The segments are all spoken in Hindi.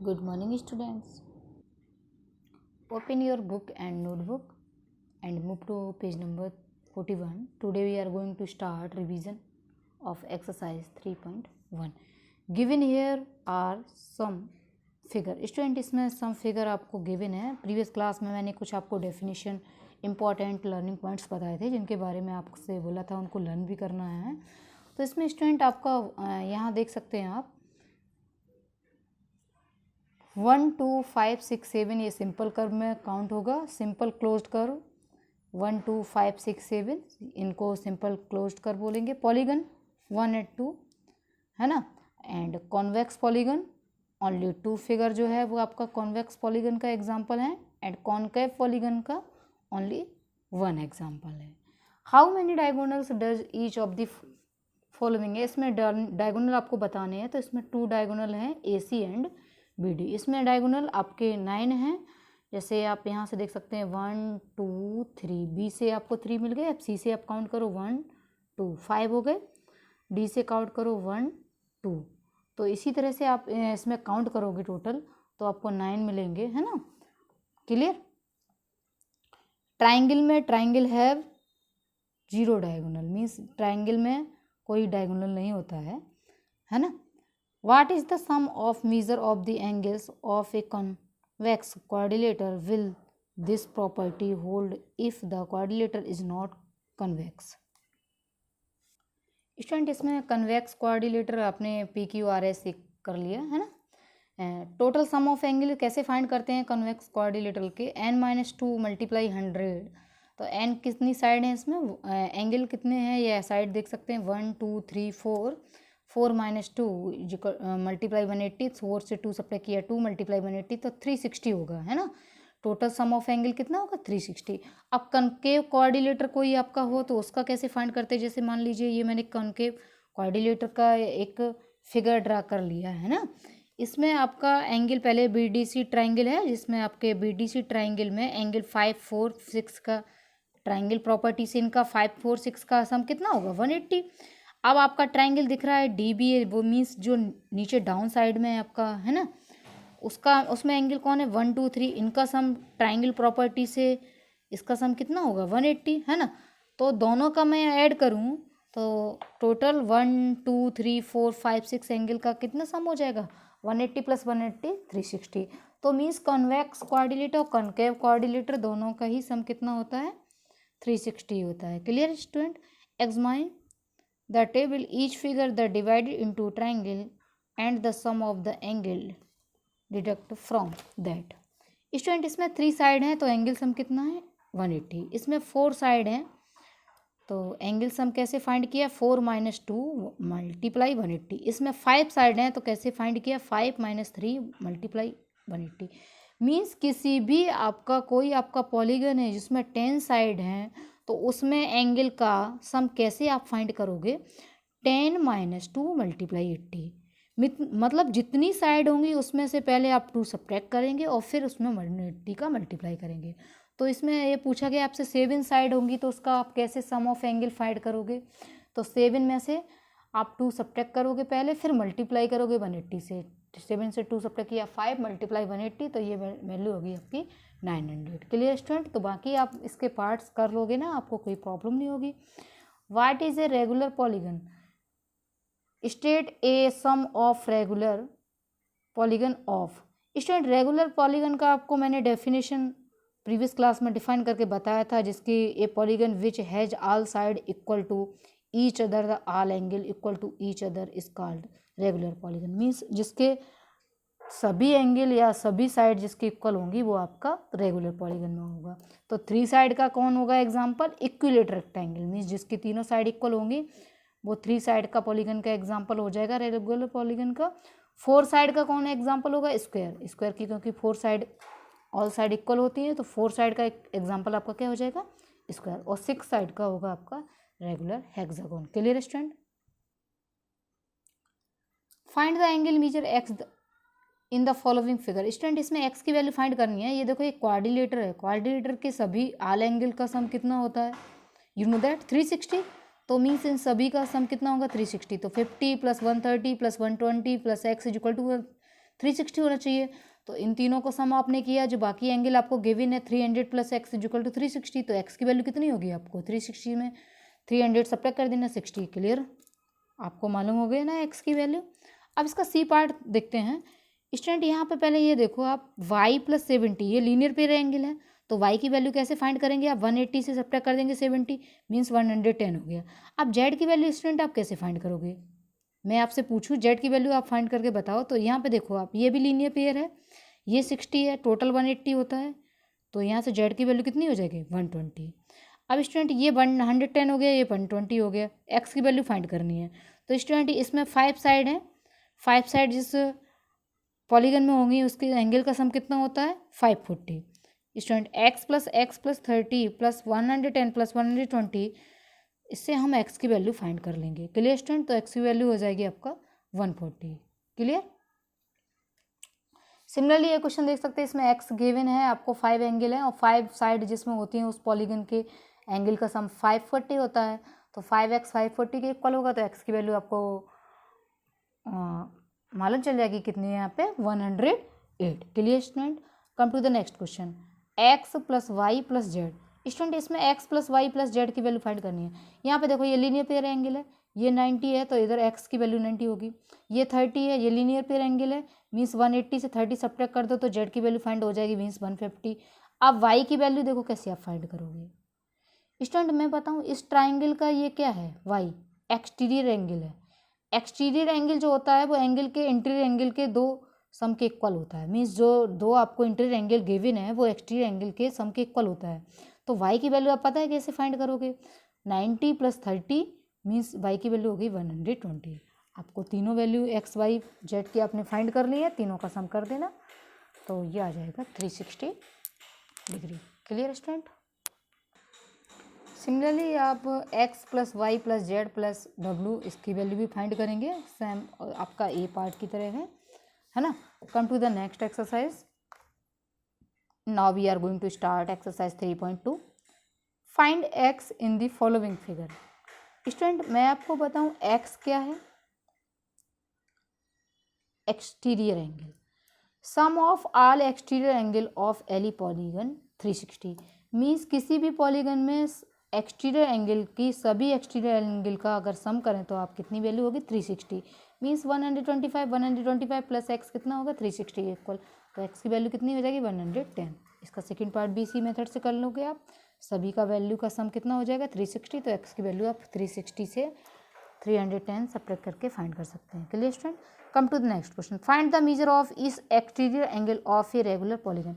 Good morning, students. Open your book and notebook and move to page number 41. Today we are going to start revision of exercise 3.1. Given here are some figure. Student इसमें सम फिगर आपको गिवन है. प्रीवियस क्लास में मैंने कुछ आपको डेफिनेशन इंपॉर्टेंट लर्निंग पॉइंट्स बताए थे जिनके बारे में आपसे बोला था उनको लर्न भी करना है. तो इसमें स्टूडेंट आपका यहाँ देख सकते हैं आप 1 2 5 6 7 ये सिंपल कर्व में काउंट होगा. सिंपल क्लोज्ड कर्व 1 2 5 6 7 इनको सिंपल क्लोज्ड कर्व बोलेंगे. पॉलीगन 1 और 2 है ना. And convex polygon only 2 figure जो है वो आपका कॉन्वेक्स पॉलीगन का एग्जांपल है. एंड कॉनकेव पॉलीगन का ओनली 1 एग्जांपल है. How many diagonals does each of the following. इसमें डायगोनल आपको बताने हैं. तो इसमें 2 डायगोनल हैं AC एंड BD. इसमें डायगोनल आपके 9 हैं. जैसे आप यहाँ से देख सकते हैं 1 2 3. B से आपको 3 मिल गए. अब C से आप काउंट करो 1 2 5 हो गए. D से काउंट करो 1 2. तो इसी तरह से आप इसमें काउंट करोगे टोटल तो आपको 9 मिलेंगे है ना. क्लियर. ट्राइंगल में triangle have 0 diagonal means triangle में कोई डायगोनल नहीं होता है ना. What is the sum of measure of the angles of a convex quadrilateral? Will this property hold if the quadrilateral is not convex? Student इसमें कन्वेक्स क्वाड्रिलेटरल आपने PQRS कर लिया है ना. टोटल सम ऑफ एंगल कैसे फाइंड करते हैं कन्वेक्स क्वाड्रिलेटरल के. n-2 × 100. तो n कितनी साइड है इसमें एंगल कितने हैं ये साइड देख सकते हैं 1 2 3 4. 4 - 2 मल्टीप्लाई 180. 4 से 2 सब्ट्रैक्ट किया 2 मल्टीप्लाई 180 तो 360 होगा है ना. टोटल सम ऑफ एंगल कितना होगा 360. अब कनकेव क्वाड्रिलेटर कोई आपका हो तो उसका कैसे फाइंड करते हैं. जैसे मान लीजिए ये मैंने कनकेव क्वाड्रिलेटर का एक फिगर ड्रा कर लिया है ना. इसमें आपका एंगल पहले BDC ट्राइंगल है जिसमें आपके BDC ट्राइंगल में एंगल 5 4 6 का ट्राइंगल प्रॉपर्टी से इनका 5 4 6 का सम कितना होगा 180. अब आपका ट्राइंगल दिख रहा है DBA वो मीन्स जो नीचे डाउन साइड में है आपका है ना उसका उसमें एंगल कौन है 1 2 3. इनका सम ट्राइंगल प्रॉपर्टी से इसका सम कितना होगा 180 है ना. तो दोनों का मैं ऐड करूं तो टोटल 1 2 3 4 5 6 एंगल का कितना सम हो जाएगा 180 + 180 360. तो मीन्स कॉन्वेक्स क्वाड्रिलेटर और कॉनकेव क्वाड्रिलेटर दोनों का ही सम कितना होता है 360 होता है. Clear student. Examine the table each figure the divided into triangle and the sum of the angle deduct from that. Student इसमें 3 साइड हैं तो एंगल सम कितना है 180. इसमें 4 साइड हैं तो एंगल सम कैसे फाइंड किया 4 - 2 मल्टीप्लाई 180. इसमें 5 साइड हैं तो कैसे फाइंड किया 5 - 3 मल्टीप्लाई 180. मीन्स किसी भी आपका कोई आपका पॉलीगन है जिसमें 10 साइड हैं तो उसमें एंगल का सम कैसे आप फाइंड करोगे 10 - 2 मल्टीप्लाई 80. मतलब जितनी साइड होंगी उसमें से पहले आप 2 सब्ट्रैक्ट करेंगे और फिर उसमें 180 का मल्टीप्लाई करेंगे. तो इसमें ये पूछा गया आपसे 7 साइड होंगी तो उसका आप कैसे सम ऑफ एंगल फाइंड करोगे. तो 7 में से आप 2 सब्ट्रैक्ट करोगे पहले फिर मल्टीप्लाई करोगे 180 से. 7 से 2 सब्ट्रैक्ट किया 5 मल्टीप्लाई 180 तो ये वैल्यू होगी आपकी 900. Clear student. तो बाकी आप इसके पार्ट्स कर लोगे ना आपको कोई प्रॉब्लम नहीं होगी. What is a regular polygon. State a sum of regular polygon of. Student regular polygon का आपको मैंने डेफिनेशन प्रीवियस क्लास में डिफाइन करके बताया था जिसकी a polygon which has all side equal to each other the all angle equal to each other is called regular polygon. Means जिसके सभी एंगल या सभी साइड जिसकी इक्वल होंगी वो आपका रेगुलर पॉलीगन में होगा. तो 3 साइड का कौन होगा एग्जांपल इक्विलेटरल रेक्टेंगल. मीन्स जिसकी तीनों साइड इक्वल होंगी वो 3 साइड का पॉलीगन का एग्जांपल हो जाएगा रेगुलर पॉलीगन का. 4 साइड का कौन एग्जांपल होगा स्क्वायर की क्योंकि 4 साइड ऑल साइड इक्वल होती है तो 4 साइड का एग्जाम्पल आपका क्या हो जाएगा स्क्वायर. और 6 साइड का होगा आपका regular hexagon. Clear student. Find the angle measure x in the following figure. Student इसमें एक्स की वैल्यू फाइंड करनी है. ये देखो एक क्वाड्रिलेटर है. क्वाड्रिलेटर के सभी ऑल एंगल का सम कितना होता है यू नो दैट 360. तो मीन्स इन सभी का सम कितना होगा 360. तो 50 + 130 + 120 + x = 360 होना चाहिए। तो इन तीनों को सम आपने किया, जो बाकी एंगल आपको गिवन है 300 + x = 360, तो x की वैल्यू कितनी होगी आपको 360 में 300 सब्ट्रैक्ट कर देना 60। क्लियर, आपको मालूम हो गया ना x की वैल्यू। अब इसका सी पार्ट देखते हैं। स्टूडेंट यहाँ पे पहले ये देखो आप y + 70, ये लीनियर पेयर एंगल है, तो y की वैल्यू कैसे फाइंड करेंगे आप 180 से सब्ट्रैक्ट कर देंगे 70 मीन्स 110 हो गया। अब z की वैल्यू स्टूडेंट आप कैसे फाइंड करोगे, मैं आपसे पूछूं z की वैल्यू आप फाइंड करके बताओ। तो यहाँ पे देखो आप, ये भी लीनियर पेयर है, ये 60 है, टोटल 180 होता है, तो यहाँ से z की वैल्यू कितनी हो जाएगी 120। अब स्टूडेंट ये 110 हो गया, ये 120 हो गया, x की वैल्यू फाइंड करनी है। तो स्टूडेंट इसमें 5 साइड हैं, 5 साइड जिस पॉलीगन में होंगी उसके एंगल का सम कितना होता है 540। स्टूडेंट x + 30 + 110 + 120, इससे हम x की वैल्यू फाइंड कर लेंगे। क्लियर स्टूडेंट, तो x की वैल्यू हो जाएगी आपका 140। क्लियर। सिमिलरली ये क्वेश्चन देख सकते हैं, इसमें x गिवन है आपको, 5 एंगल है और 5 साइड जिसमें होती हैं उस पॉलीगन के एंगल का सम 540 होता है। तो 5x 540 के इक्वल होगा, तो x की वैल्यू आपको मालूम चल जाएगी कितनी है यहाँ पे 108। Clear student. Come to the next question, x + y + z। Student इसमें x + y + z की वैल्यू फाइंड करनी है। यहाँ पे देखो ये लीनियर पेयर एंगल है, ये 90 है तो इधर x की वैल्यू 90 होगी, ये 30 है, ये लीनियर पेयर एंगल है मीन्स 180 से 30 सब्ट्रैक्ट कर दो तो z की वैल्यू फाइंड हो जाएगी मीन्स 150। अब y की वैल्यू देखो कैसे आप फाइंड करोगे। स्टूडेंट मैं बताऊँ, इस ट्राइंगल का ये क्या है y एक्सटीरियर एंगल है। एक्सटीरियर एंगल जो होता है वो एंगल के इंटीरियर एंगल के दो सम के इक्वल होता है, मीन्स जो दो आपको इंटीरियर एंगल गिवन है वो एक्सटीरियर एंगल के सम के इक्वल होता है। तो y की वैल्यू आप पता है कैसे फाइंड करोगे, 90 + 30 मीन्स y की वैल्यू होगी 120। आपको तीनों वैल्यू x y z की आपने फाइंड कर ली है, तीनों का सम कर देना तो ये आ जाएगा 360 डिग्री। Clear student. सिमिलरली आप x + y + z + w इसकी वैल्यू भी फाइंड करेंगे, सेम आपका ए पार्ट की तरह है ना। Come to the next exercise, now we are going to start exercise 3.2। Find x in the following figure. Student मैं आपको बताऊं x क्या है, exterior angle, sum of all exterior angle of any polygon 360 means किसी भी पॉलीगन में एक्सटीरियर एंगल की सभी एक्सटीरियर एंगल का अगर सम करें तो आप कितनी वैल्यू होगी 360 मीन्स 125 प्लस x कितना होगा 360 इक्वल, तो x की वैल्यू कितनी हो जाएगी 110। इसका सेकंड पार्ट भी इसी मेथड से कर लोगे आप, सभी का वैल्यू का सम कितना हो जाएगा 360, तो x की वैल्यू आप 360 से 310 सब्ट्रैक्ट करके फाइंड कर सकते हैं। Clear student. Come to the next question, find the measure of each exterior angle of a regular polygon.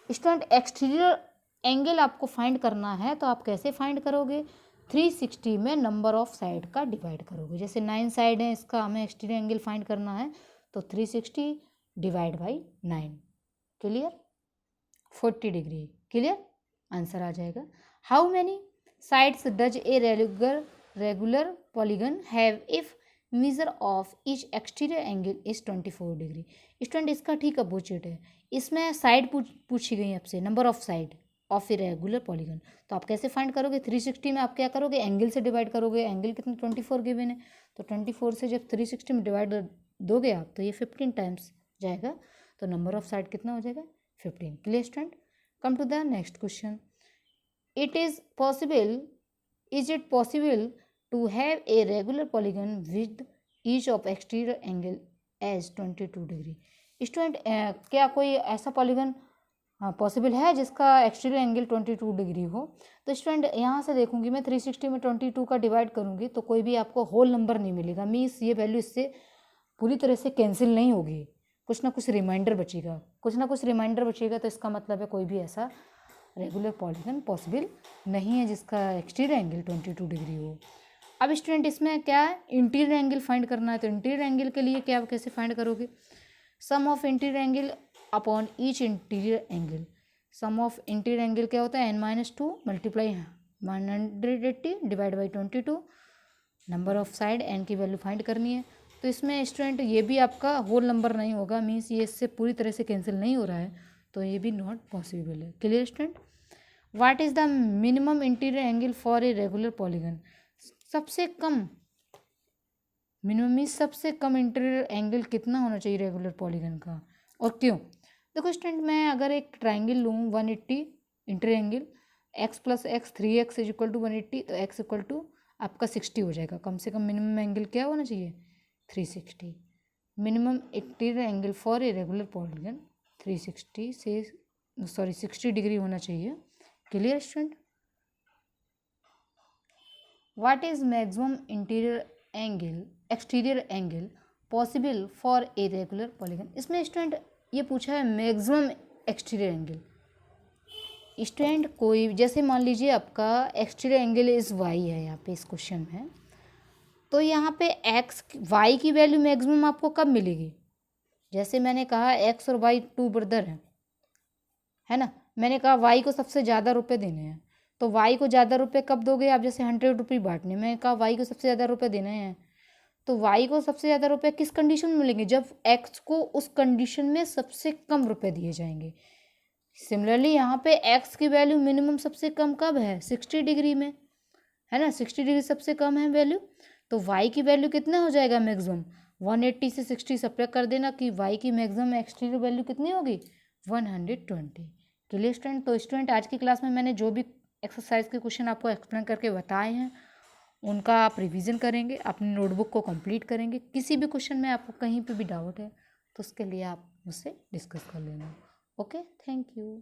Student exterior angle आपको फाइंड करना है तो आप कैसे फाइंड करोगे, 360 में नंबर ऑफ साइड का डिवाइड करोगे। जैसे 9 साइड है, इसका हमें एक्सटीरियर एंगल फाइंड करना है तो 360 divide by 9। Clear, 40 degree. Clear, answer आ जाएगा। How many sides does a regular polygon have if measure of each exterior angle is 24 degree. Student इसका ठीक अपोजिट है, इसमें साइड पूछी गई आपसे, number of side of a regular polygon. तो आप कैसे फाइंड करोगे, 360 में आप क्या करोगे एंगल से डिवाइड करोगे, एंगल कितना 24 गिवन है तो 24 से जब 360 में डिवाइड दोगे आप तो ये 15 टाइम्स जाएगा, तो नंबर ऑफ साइड कितना हो जाएगा 15। Clear student. Come to the next question, it is possible to have a regular polygon with each of exterior angle as 22 degree. Student क्या कोई ऐसा पॉलीगन पॉसिबल है जिसका एक्सटीरियर एंगल 22 डिग्री हो। तो स्टूडेंट यहाँ से देखूंगी मैं 360 में 22 का डिवाइड करूंगी तो कोई भी आपको होल नंबर नहीं मिलेगा, मीन्स ये वैल्यू इससे पूरी तरह से कैंसिल नहीं होगी, कुछ ना कुछ रिमाइंडर बचेगा, तो इसका मतलब है कोई भी ऐसा रेगुलर पॉलीगन पॉसिबल नहीं है जिसका एक्सटीरियर एंगल 22 डिग्री हो। अब स्टूडेंट इसमें क्या है, इंटीरियर एंगल फाइंड करना है, तो इंटीरियर एंगल के लिए क्या कैसे फाइंड करोगे, sum of interior angle upon each interior angle. Sum of interior angle क्या होता है n-2 multiply 180 divide by 22, number of side n की वैल्यू फाइंड करनी है। तो इसमें स्टूडेंट ये भी आपका होल नंबर नहीं होगा, मीन्स ये इससे पूरी तरह से कैंसिल नहीं हो रहा है, तो ये भी नॉट पॉसिबल है। Clear student. What is the minimum interior angle for a regular polygon. सबसे कम मिनिमम मीन सबसे कम इंटीरियर एंगल कितना होना चाहिए रेगुलर पॉलीगन का, और क्यों? देखो स्टूडेंट, मैं अगर एक ट्राइंगल लूँ 180 interior angle, x plus x 3x is equal to 180, तो x इक्वल टू आपका 60 हो जाएगा। कम से कम मिनिमम एंगल क्या होना चाहिए? 360। Minimum interior angle for a regular polygon 360 से 60 डिग्री होना चाहिए। Clear student? What is maximum exterior angle possible for a regular polygon? इसमें स्टूडेंट ये पूछा है मैक्सिमम एक्सटीरियर एंगल। स्टूडेंट कोई जैसे मान लीजिए आपका एक्सटीरियर एंगल इज y है यहाँ पे इस क्वेश्चन में, तो यहाँ पे y की वैल्यू मैक्सिमम आपको कब मिलेगी? जैसे मैंने कहा x और y टू ब्रदर हैं, है ना। मैंने कहा y को सबसे ज़्यादा रुपए देने हैं, तो y को ज़्यादा रुपए कब दोगे आप? जैसे 100 रुपये बांटने, मैंने कहा y को सबसे ज़्यादा रुपए देने हैं, तो y को सबसे ज़्यादा रुपए किस कंडीशन में मिलेंगे? जब x को उस कंडीशन में सबसे कम रुपए दिए जाएंगे। सिमिलरली यहाँ पे x की वैल्यू मिनिमम सबसे कम कब है? 60 डिग्री में, है ना। 60 डिग्री सबसे कम है वैल्यू, तो y की वैल्यू कितना हो जाएगा मैक्सिमम? 180 से 60 सब्ट्रैक्ट कर देना कि y की मैक्सिमम एक्सटीरियर वैल्यू कितनी होगी? 120। Clear student? तो स्टूडेंट आज की क्लास में मैंने जो भी एक्सरसाइज के क्वेश्चन आपको एक्सप्लेन करके बताए हैं उनका आप रिवीजन करेंगे, अपनी नोटबुक को कंप्लीट करेंगे। किसी भी क्वेश्चन में आपको कहीं पे भी डाउट है तो उसके लिए आप मुझसे डिस्कस कर लेना। Okay, thank you.